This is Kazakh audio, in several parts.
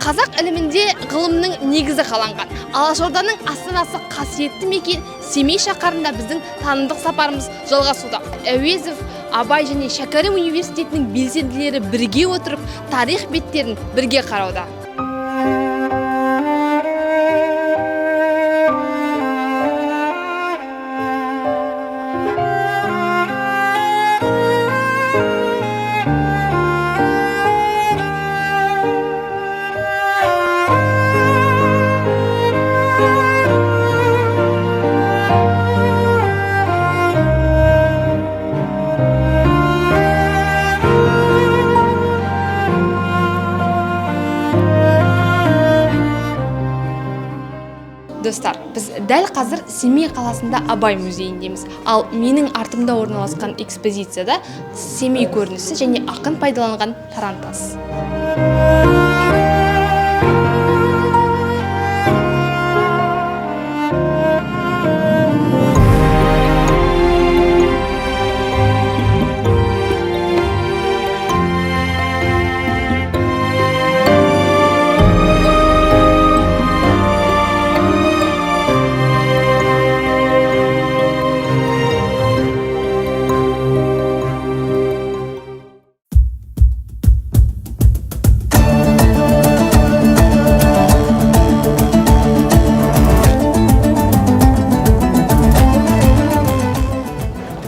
Қазақ ілімінде ғылымның негізі қаланған. Алашорданың астанасы қасиетті мекен Семей шаһарында біздің танымдық сапарымыз жалғасуда. Әуезов, Абай және Шәкәрім университетінің белсенділері бірге отырып, тарих беттерін бірге қарауда. Достар, біз дәл қазір Семей қаласында Абай музейіндеміз. Ал менің артымда орналасқан экспозицияда Семей көрінісі және ақын пайдаланған тарантас.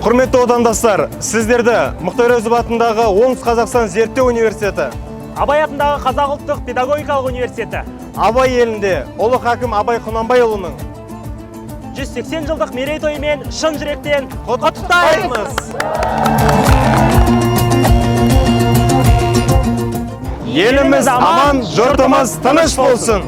Құрметті отандастар, сіздерді Мұхтар Әуезов атындағы Оңтүстік Қазақстан зерттеу университеті, Абай атындағы Қазақ ұлттық педагогикалық университеті, Абай елінде ұлы хакім Абай Құнанбайұлының 180 жылдық мерейтойымен шын жүректен құттықтаймыз. Еліміз аман, жұртымыз тыныш болсын.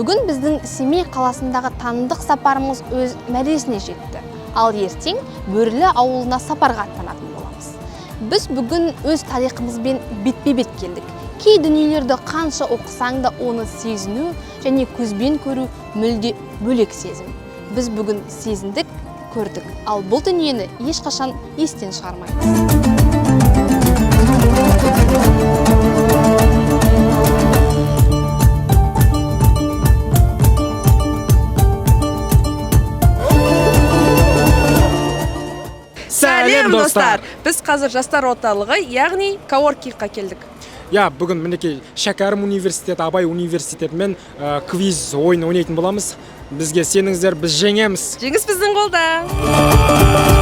Бүгін біздің Семей қаласындағы танымдық сапарымыз өз мәресіне жетті. Ал ертең Бөрлі ауылына сапарға аттанатын боламыз. Біз бүгін өз тарихымызбен бетпе-бет келдік. Кей дүниелерді қанша оқысаң да оны сезіну және көзбен көру мүлде бөлек сезім. Біз бүгін сезіндік, көрдік. Ал бұл дүниені ешқашан естен шығармаймыз. Сәлем достар! Біз қазір жастар орталығы, яғни коворкингқа келдік. Бүгін мінекей Шәкәрім университеті, Абай университетімен квиз ойын ойнайтын боламыз. Бізге сеніңіздер, біз жеңеміз. Жеңіс біздің қолда!